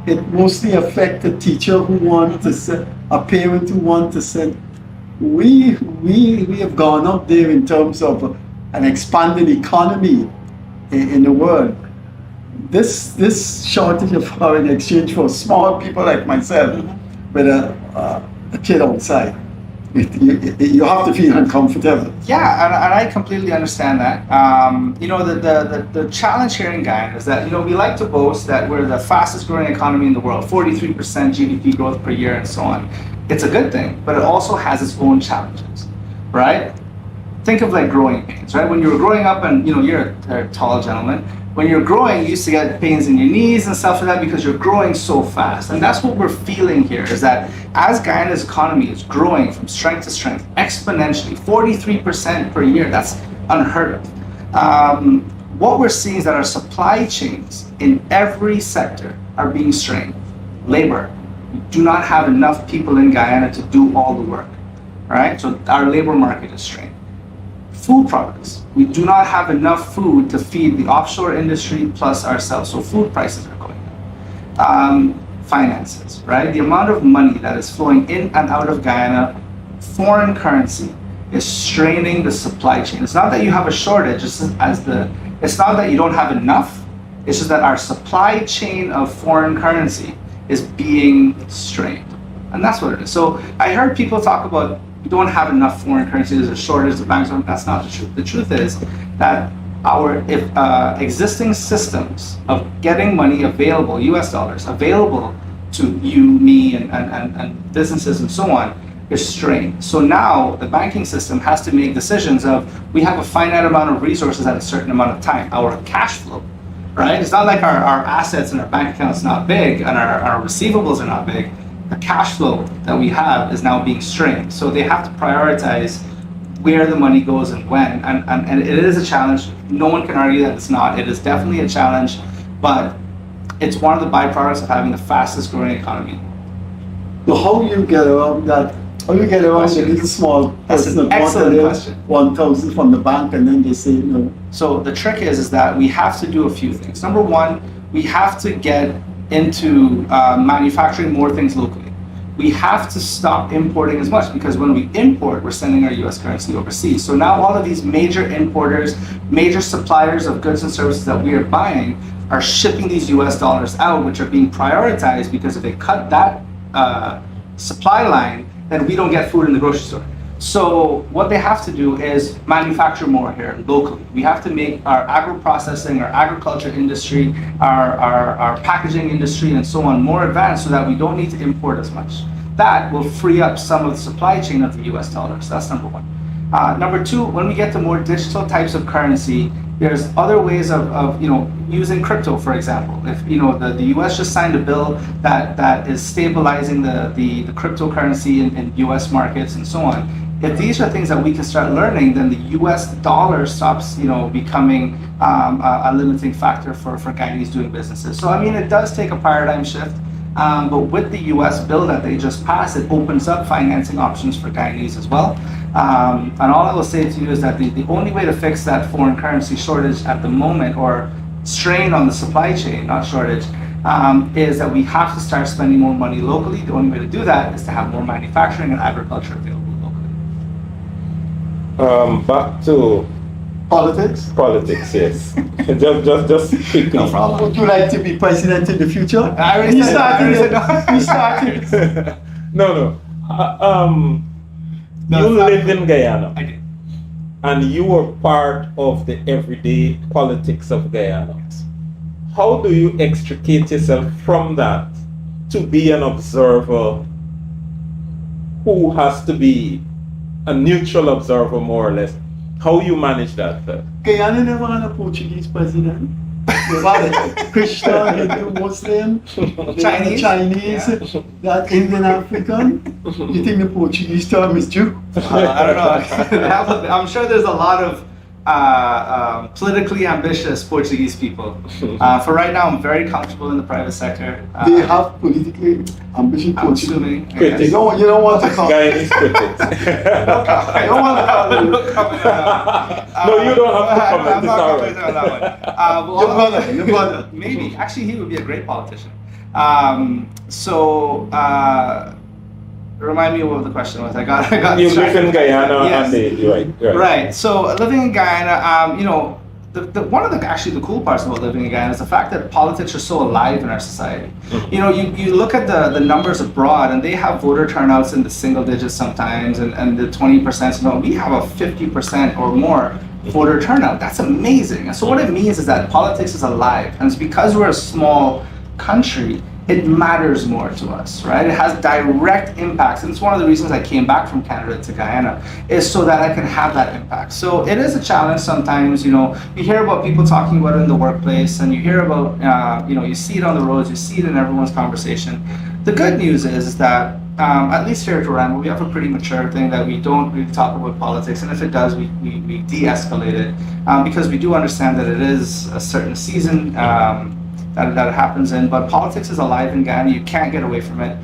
it mostly affects a teacher who wants to send, a parent who wants to send. We have gone up there in terms of an expanding economy in the world. This shortage of foreign exchange for small people like myself with a kid outside, you have to feel uncomfortable. Yeah, and I completely understand that. The challenge here in Guyana is that, we like to boast that we're the fastest growing economy in the world, 43% GDP growth per year and so on. It's a good thing, but it also has its own challenges, right? Think of like growing pains, right? When you were growing up, and you're a tall gentleman, when you're growing, you used to get pains in your knees and stuff like that because you're growing so fast. And that's what we're feeling here, is that as Guyana's economy is growing from strength to strength, exponentially, 43% per year, that's unheard of. What we're seeing is that our supply chains in every sector are being strained. Labor, we do not have enough people in Guyana to do all the work, right? So our labor market is strained. Food products, we do not have enough food to feed the offshore industry plus ourselves, so food prices are going up. Finances, right? The amount of money that is flowing in and out of Guyana, foreign currency, is straining the supply chain. It's not that you have a shortage, it's not that you don't have enough, it's just that our supply chain of foreign currency is being strained. And that's what it is. So I heard people talk about, we don't have enough foreign currency, there's a shortage, the banks don't. That's not the truth. The truth is that our existing systems of getting money available, US dollars, available to you, me, and businesses and so on, is strained. So now the banking system has to make decisions of, we have a finite amount of resources at a certain amount of time. Our cash flow, right? It's not like our assets and our bank accounts not big and our receivables are not big. The cash flow that we have is now being strained. So they have to prioritize where the money goes and when. And it is a challenge. No one can argue that it's not. It is definitely a challenge, but it's one of the byproducts of having the fastest growing economy. So how you get around that? How you get around the little small That's person an that excellent wanted question. 1,000 from the bank and then they say no? So the trick is that we have to do a few things. Number one, we have to get into manufacturing more things locally. We have to stop importing as much, because when we import, we're sending our US currency overseas. So now all of these major importers, major suppliers of goods and services that we are buying are shipping these US dollars out, which are being prioritized, because if they cut that supply line, then we don't get food in the grocery store. So what they have to do is manufacture more here locally. We have to make our agro-processing, our agriculture industry, our packaging industry and so on more advanced, so that we don't need to import as much. That will free up some of the supply chain of the US dollars. That's number one. Number two, when we get to more digital types of currency, there's other ways of using crypto, for example. If the US just signed a bill that is stabilizing the cryptocurrency in US markets and so on. If these are things that we can start learning, then the US dollar stops becoming a limiting factor for Guyanese doing businesses. So I mean, it does take a paradigm shift. But with the US bill that they just passed, it opens up financing options for Guyanese as well. And all I will say to you is that the only way to fix that foreign currency shortage at the moment, or strain on the supply chain, not shortage, is that we have to start spending more money locally. The only way to do that is to have more manufacturing and agriculture available locally. Back to Politics? politics, yes. just quickly. No problem. Would you like to be president in the future? I already said that. We started. No. No, You it's not- lived in Guyana, I did. and you were part of the everyday politics of Guyana. How do you extricate yourself from that to be an observer who has to be a neutral observer, more or less? How you manage that? Guyana never had a Portuguese president. They had a Christian, Hindu, Muslim, Chinese. Chinese, that Indian African. You think the Portuguese term is Jew? I don't know. I'm sure there's a lot of politically ambitious Portuguese people. For right now, I'm very comfortable in the private sector. They have politically ambitious I'm Portuguese. assuming. I Critics. guess. You don't want to call Guyanese critics. you don't want to call them. No, you don't have to comment. I'm It's not all commenting right. on that one. Your brother. Maybe. Actually, he would be a great politician. Remind me what the question was. I got You live in Guyana Yes. and right. Right. So living in Guyana, one of the cool parts about living in Guyana is the fact that politics are so alive in our society. You know, you look at the numbers abroad, and they have voter turnouts in the single digits sometimes, and the 20%. You know, we have a 50% or more voter turnout. That's amazing. And so what it means is that politics is alive, and it's because we're a small country, it matters more to us, right? It has direct impacts, and it's one of the reasons I came back from Canada to Guyana, is so that I can have that impact. So it is a challenge sometimes. You know, you hear about people talking about it in the workplace, and you hear about, you see it on the roads, you see it in everyone's conversation. The good news is that, at least here at Toronto, we have a pretty mature thing that we don't really talk about politics, and if it does, we de-escalate it, because we do understand that it is a certain season, that happens in, but politics is alive in Guyana. You can't get away from it.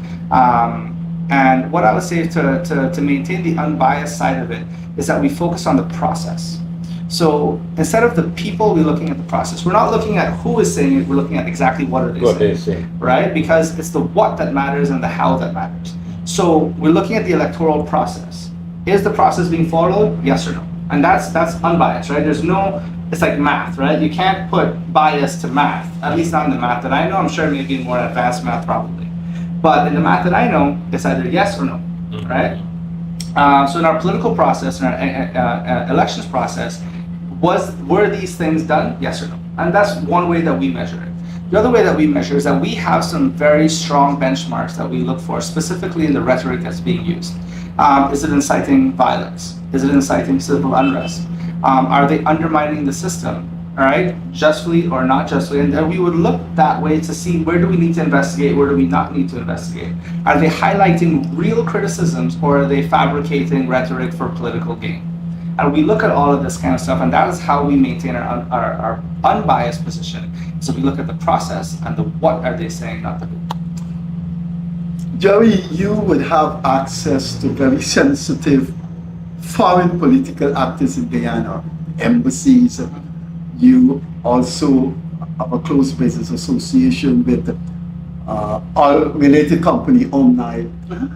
And what I would say to maintain the unbiased side of it is that we focus on the process. So instead of the people, we're looking at the process. We're not looking at who is saying it, we're looking at exactly what it is. What they say. Right? Because it's the what that matters and the how that matters. So we're looking at the electoral process. Is the process being followed? Yes or no? And that's unbiased, right? It's like math, right? You can't put bias to math, at least not in the math that I know. I'm sure maybe in more advanced math probably. But in the math that I know, it's either yes or no, right? So in our political process, in our elections process, were these things done? Yes or no? And that's one way that we measure it. The other way that we measure is that we have some very strong benchmarks that we look for, specifically in the rhetoric that's being used. Is it inciting violence? Is it inciting civil unrest? Are they undermining the system, all right, justly or not justly? And then we would look that way to see where do we need to investigate, where do we not need to investigate? Are they highlighting real criticisms, or are they fabricating rhetoric for political gain? And we look at all of this kind of stuff, and that is how we maintain our unbiased position. So we look at the process and the what are they saying, not the who. Gerry, you would have access to very sensitive foreign political actors in Guyana, embassies. You also have a close business association with our related company, Omni. I'm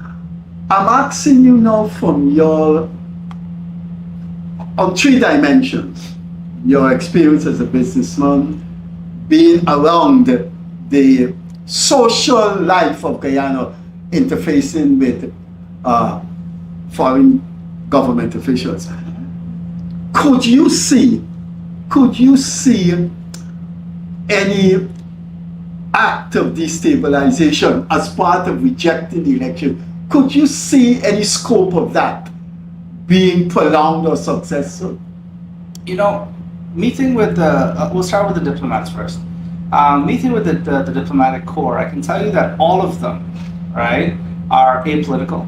asking you now from your, on 3 dimensions, your experience as a businessman, being around the social life of Guyana, interfacing with foreign government officials. Could you see any act of destabilization as part of rejecting the election? Could you see any scope of that being prolonged or successful? You know, meeting with we'll start with the diplomats first. Meeting with the diplomatic corps, I can tell you that all of them, right, are apolitical.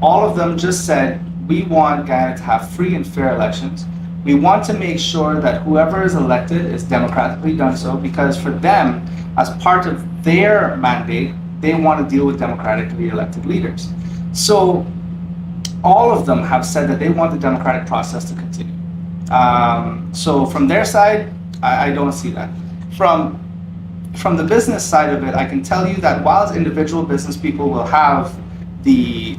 All of them just said, we want Guyana to have free and fair elections. We want to make sure that whoever is elected is democratically done so, because for them, as part of their mandate, they want to deal with democratically elected leaders. So all of them have said that they want the democratic process to continue. So from their side, I don't see that. From the business side of it, I can tell you that while individual business people will have the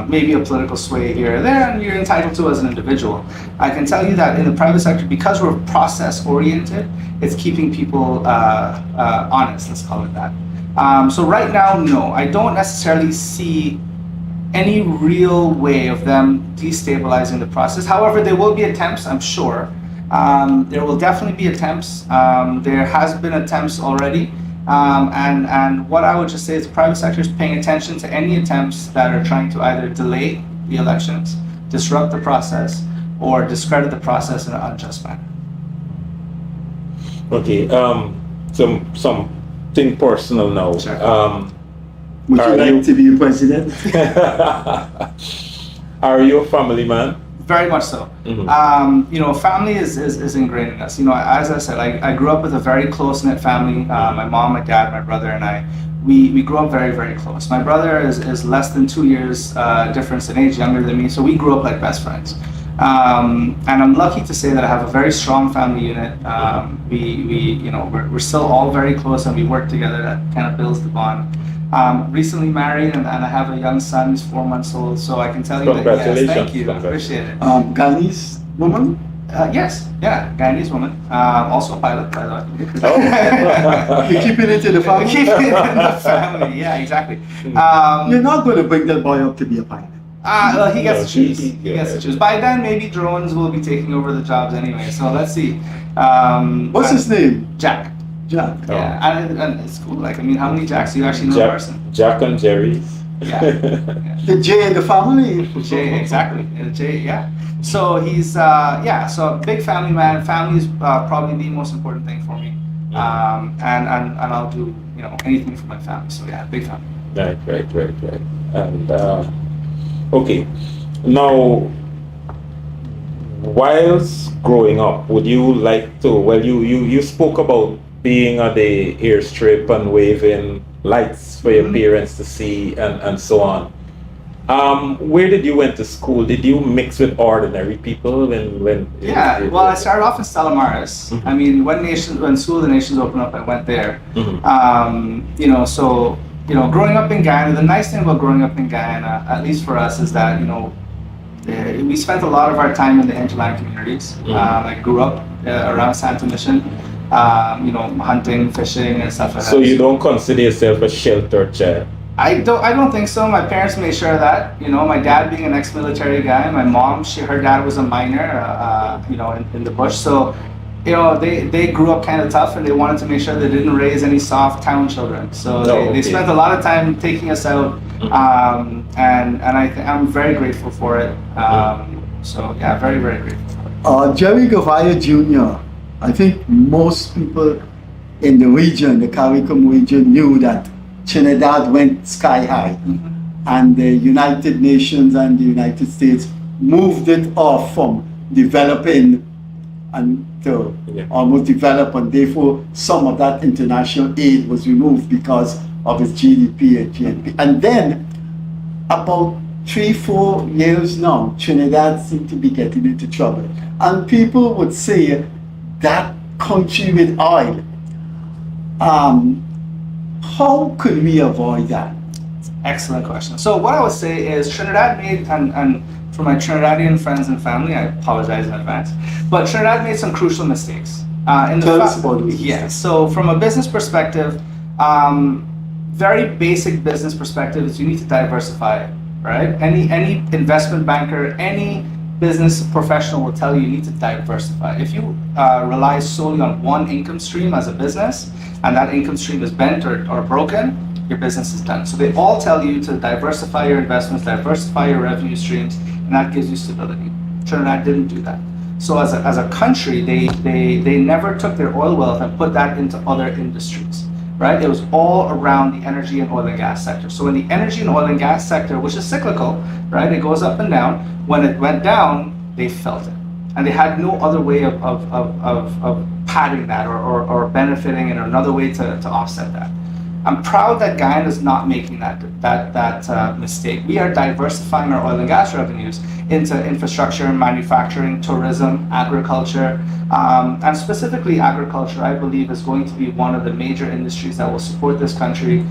maybe a political sway here or there, and you're entitled to as an individual, I can tell you that in the private sector, because we're process oriented, it's keeping people honest, let's call it that. So right now, no, I don't necessarily see any real way of them destabilizing the process. However, there will be attempts, I'm sure. There will definitely be attempts. There has been attempts already. And what I would just say is the private sector is paying attention to any attempts that are trying to either delay the elections, disrupt the process, or discredit the process in an unjust manner. Okay, something personal now. Sure. Would you like to be president? Are you a family man? Very much so. You know, family is ingrained in us. You know, as I said, I grew up with a very close-knit family. My mom, my dad, my brother, and I. We grew up very, very close. My brother is less than 2 years difference in age, younger than me, so we grew up like best friends. And I'm lucky to say that I have a very strong family unit. We're still all very close, and we work together. That kind of builds the bond. Recently married, and I have a young son who's 4 months old. So I can tell you that yes, thank you, I appreciate it. Ghanai's woman? Yes, yeah, Guyanese woman. Also a pilot, by the way. You're keeping it in the family? Keeping it in the family, yeah, exactly. You're not going to bring that boy up to be a pilot. Well, he gets to choose. He gets to choose. By then, maybe drones will be taking over the jobs anyway. So let's see. What's his name? Jack. Jack. Yeah, and it's cool. Like, I mean, how many Jacks do you actually know in person? Jack and Jerry. Yeah. The J in the family. J, exactly. J, yeah. So he's, so big family man. Family is probably the most important thing for me. And I'll do, you know, anything for my family. So yeah, big family. Right. And okay, now, whilst growing up, would you like to? Well, you spoke about being at the airstrip and waving lights for your parents to see and so on. Where did you went to school? Did you mix with ordinary people when? Yeah, well, I started off in Stella Maris. I mean, when School of the Nations opened up, I went there. You know, so you know, growing up in Guyana, the nice thing about growing up in Guyana, at least for us, is that, you know, we spent a lot of our time in the hinterland communities. I grew up around Santa Mission, you know, hunting, fishing, and stuff like that. So you don't consider yourself a sheltered child? I don't think so. My parents made sure of that. You know, my dad being an ex-military guy, my mom, her dad was a miner, you know, in the bush. So, you know, they grew up kind of tough, and they wanted to make sure they didn't raise any soft town children. So they spent a lot of time taking us out, and I'm very grateful for it. So yeah, very, very grateful. Gerry Goveia Jr. I think most people in the region, the CARICOM region, knew that Trinidad went sky high, and the United Nations and the United States moved it off from developing and to almost develop, and therefore some of that international aid was removed because of its GDP and GNP. And then about 3-4 years now, Trinidad seemed to be getting into trouble, and people would say that country with oil. How could we avoid that? Excellent question. So what I would say is Trinidad made, and for my Trinidadian friends and family, I apologize in advance, but Trinidad made some crucial mistakes. Tell us about those. Yeah, so from a business perspective, very basic business perspective is you need to diversify, right? Any investment banker, any business professional will tell you need to diversify. If you rely solely on one income stream as a business, and that income stream is bent or broken, your business is done. So they all tell you to diversify your investments, diversify your revenue streams, and that gives you stability. Trinidad didn't do that. So as a country, they never took their oil wealth and put that into other industries, right? It was all around the energy and oil and gas sector. So in the energy and oil and gas sector, which is cyclical, right? It goes up and down. When it went down, they felt it. And they had no other way of padding that or benefiting in another way to offset that. I'm proud that Guyana is not making that mistake. We are diversifying our oil and gas revenues into infrastructure, manufacturing, tourism, agriculture, and specifically agriculture, I believe, is going to be one of the major industries that will support this country,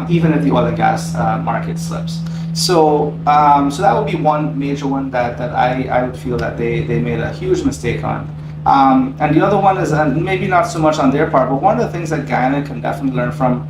even if the oil and gas market slips. So that would be one major one that I would feel that they made a huge mistake on. And the other one is, and maybe not so much on their part, but one of the things that Guyana can definitely learn from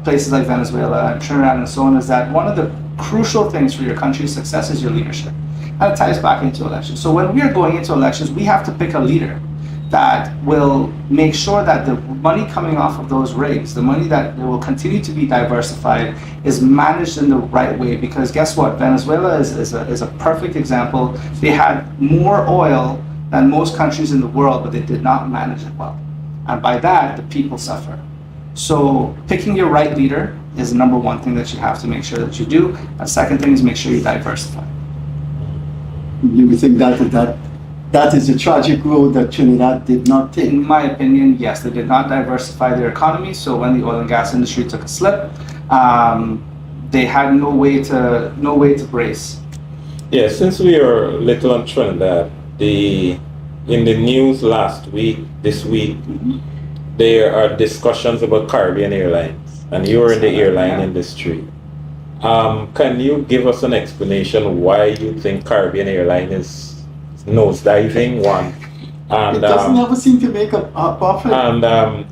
places like Venezuela and Trinidad and so on is that one of the crucial things for your country's success is your leadership. And it ties back into elections. So when we are going into elections, we have to pick a leader that will make sure that the money coming off of those rigs, the money that will continue to be diversified, is managed in the right way. Because guess what? Venezuela is a perfect example. They had more oil than most countries in the world, but they did not manage it well. And by that, the people suffer. So picking your right leader is the number one thing that you have to make sure that you do. And second thing is make sure you diversify. You think that is a tragic road that Trinidad did not take? In my opinion, yes, they did not diversify their economy. So when the oil and gas industry took a slip, they had no way to brace. Yeah, since we are little on Trinidad, in the news this week, there are discussions about Caribbean Airlines, and you're in the airline industry. Can you give us an explanation why you think Caribbean Airline is nosediving? One, and It doesn't ever seem to make a profit. and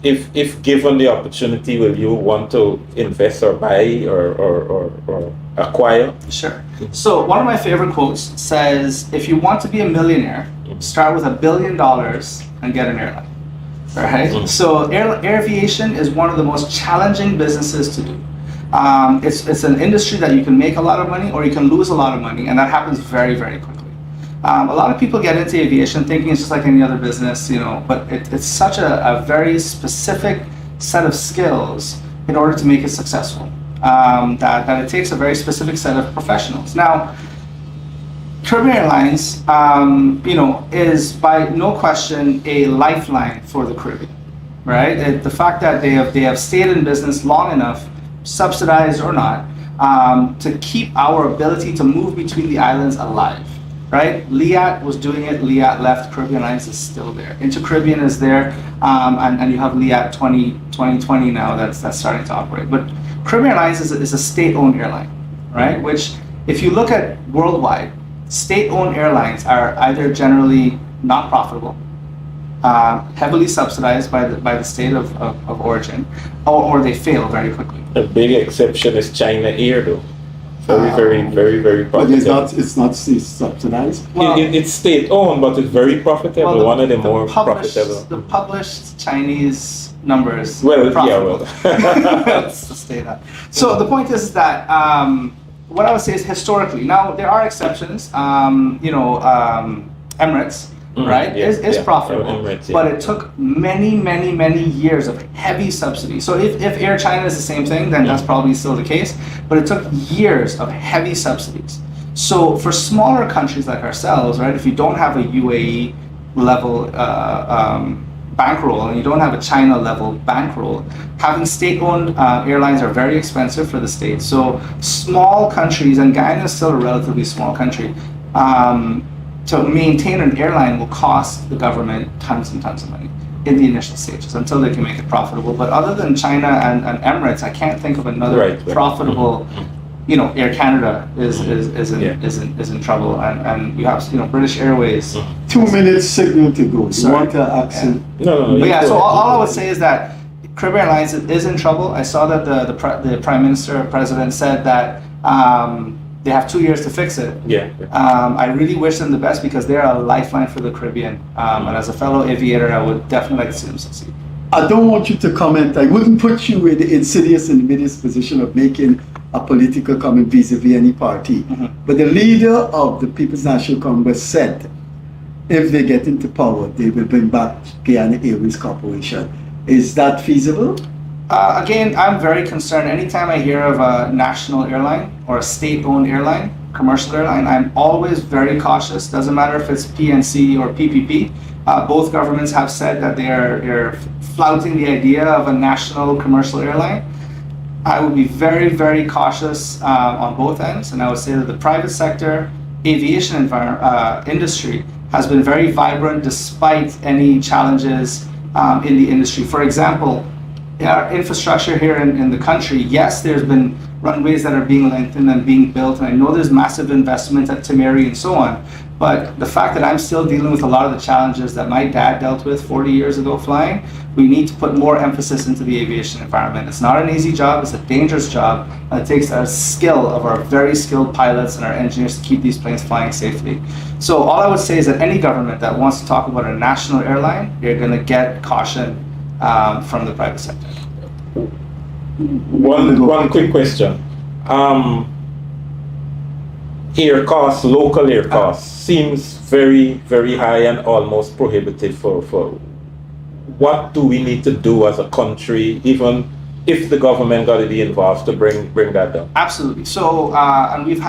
if given the opportunity, will you want to invest or buy or acquire? Sure. So one of my favorite quotes says, if you want to be a millionaire, start with $1 billion and get an airline. Right? So aviation is one of the most challenging businesses to do. It's an industry that you can make a lot of money or you can lose a lot of money, and that happens very, very quickly. A lot of people get into aviation thinking it's just like any other business, but it's such a very specific set of skills in order to make it successful, that it takes a very specific set of professionals. Now, Caribbean Airlines, is by no question a lifeline for the Caribbean, right? The fact that they have stayed in business long enough, subsidized or not, to keep our ability to move between the islands alive. Right? Liat was doing it. Liat left. Caribbean Airlines is still there. Inter-Caribbean is there, and you have Liat 2020 now that's starting to operate. But Caribbean Airlines is a state-owned airline, right? Which, if you look at worldwide, state-owned airlines are either generally not profitable, heavily subsidized by the state of origin, or they fail very quickly. A big exception is China Air, though. Very But profitable. it's not subsidized. Well, It's state-owned, but it's very profitable. Well, one of the more profitable. The published Chinese numbers. Well, are profitable. yeah, Let's just say that. So the point is that what I would say is historically. Now there are exceptions. Emirates, right, is profitable, Emirates, but it took many years of heavy subsidy. So if Air China is the same thing, then that's probably still the case. But it took years of heavy subsidies. So for smaller countries like ourselves, right, if you don't have a UAE level bankroll and you don't have a China level bankroll, having state-owned airlines are very expensive for the state. So small countries, and Guyana is still a relatively small country, to maintain an airline will cost the government tons and tons of money in the initial stages until they can make it profitable. But other than China and Emirates, I can't think of another profitable. Air Canada is in trouble, and you have British Airways. 2 minutes signal to go. You want to accent? No. But yeah, so all I would say is that Caribbean Airlines is in trouble. I saw that the Prime Minister, President said that they have 2 years to fix it. Yeah. I really wish them the best because they're a lifeline for the Caribbean. And as a fellow aviator, I would definitely like to see them succeed. I don't want you to comment. I wouldn't put you in the insidious and invidious position of making a political comment vis-a-vis any party. But the leader of the People's National Congress said, if they get into power, they will bring back Guyana Airways Corporation. Is that feasible? Again, I'm very concerned. Anytime I hear of a national airline or a state-owned airline, commercial airline, I'm always very cautious. Doesn't matter if it's PNC or PPP. Both governments have said that they're flouting the idea of a national commercial airline. I would be very, very cautious on both ends, and I would say that the private sector aviation industry has been very vibrant despite any challenges in the industry. For example, our infrastructure here in the country, yes, there's been runways that are being lengthened and being built, and I know there's massive investment at Timeri and so on, but the fact that I'm still dealing with a lot of the challenges that my dad dealt with 40 years ago flying, we need to put more emphasis into the aviation environment. It's not an easy job, it's a dangerous job, and it takes a skill of our very skilled pilots and our engineers to keep these planes flying safely. So all I would say is that any government that wants to talk about a national airline, you're going to get caution from the private sector. One quick question. Air costs, local air costs, seems very, very high and almost prohibitive for what do we need to do as a country, even if the government got to be involved to bring that down? Absolutely. So, and we've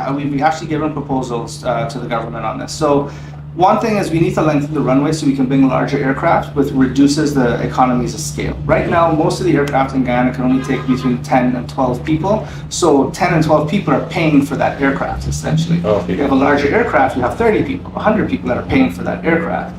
actually given proposals to the government on this. So, one thing is we need to lengthen the runway so we can bring larger aircraft, which reduces the economies of scale. Right now, most of the aircraft in Guyana can only take between 10 and 12 people. So 10 and 12 people are paying for that aircraft, essentially. Okay. If you have a larger aircraft, you have 30 people, 100 people that are paying for that aircraft.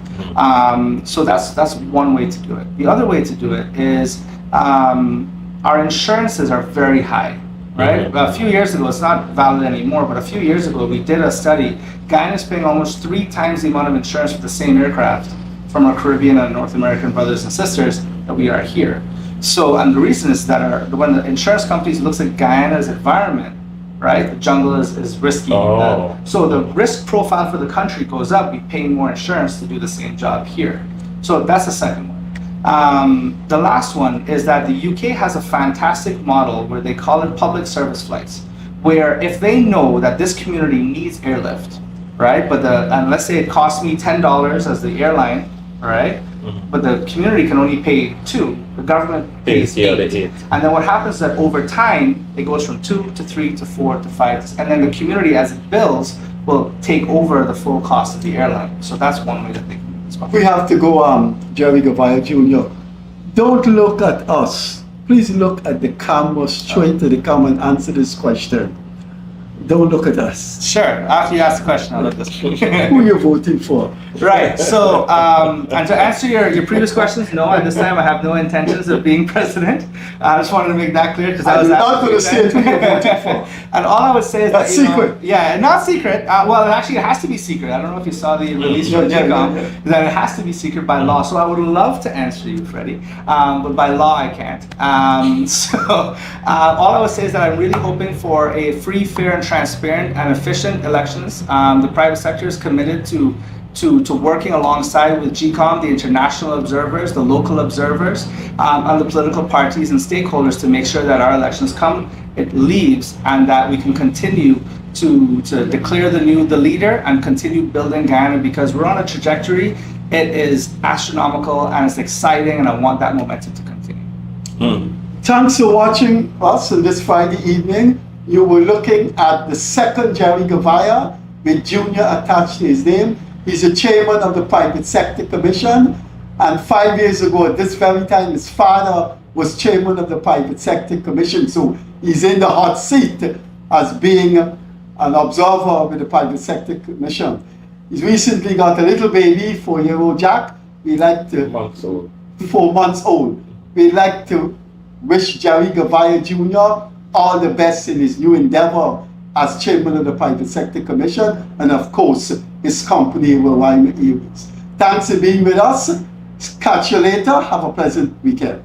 So that's one way to do it. The other way to do it is our insurances are very high. Right? A few years ago, it's not valid anymore, but a few years ago, we did a study. Guyana is paying almost 3 times the amount of insurance for the same aircraft from our Caribbean and North American brothers and sisters that we are here. So, and the reason is that when the insurance companies looks at Guyana's environment, right, the jungle is risky. Oh. So the risk profile for the country goes up. We pay more insurance to do the same job here. So that's the second one. The last one is that the UK has a fantastic model where they call it public service flights, where if they know that this community needs airlift, right? But and let's say it costs me $10 as the airline, right? But the community can only pay 2. The government pays 8. And then what happens is that over time it goes from 2 to 3 to 4 to 5, and then the community, as it builds, will take over the full cost of the airline. So that's one way that they can. We have to go, Gerry Goveia Jr. Don't look at us. Please look at the camera, straight to the camera, and answer this question. Don't look at us. Sure. After you ask the question, I'll look this way. Who are you voting for? Right. So, and to answer your previous questions, no, at this time I have no intentions of being president. I just wanted to make that clear because I was not going to say who you're voting for. And all I would say is that's that, secret. Yeah, not secret. Well, actually, it has to be secret. I don't know if you saw the release from GCOM, that it has to be secret by law. So I would love to answer you, Freddie, but by law I can't. So all I would say is that I'm really hoping for a free, fair, and transparent and efficient elections. The private sector is committed to working alongside with GCOM, the international observers, the local observers, and the political parties and stakeholders to make sure that our elections it leaves, and that we can continue to declare the leader and continue building Guyana, because we're on a trajectory. It is astronomical and it's exciting, and I want that momentum to continue. Thanks for watching us on this Friday evening. You were looking at the second Gerry Goveia with Junior attached to his name. He's the chairman of the Private Sector Commission, and 5 years ago at this very time his father was chairman of the Private Sector Commission, so he's in the hot seat as being an observer with the Private Sector Commission. He's recently got a little baby, 4-year-old Jack. We like to 4 months old. We'd like to wish Gerry Goveia Jr. all the best in his new endeavor as chairman of the Private Sector Commission, and of course his company Worldwide Airways. Thanks for being with us. Catch you later. Have a pleasant weekend.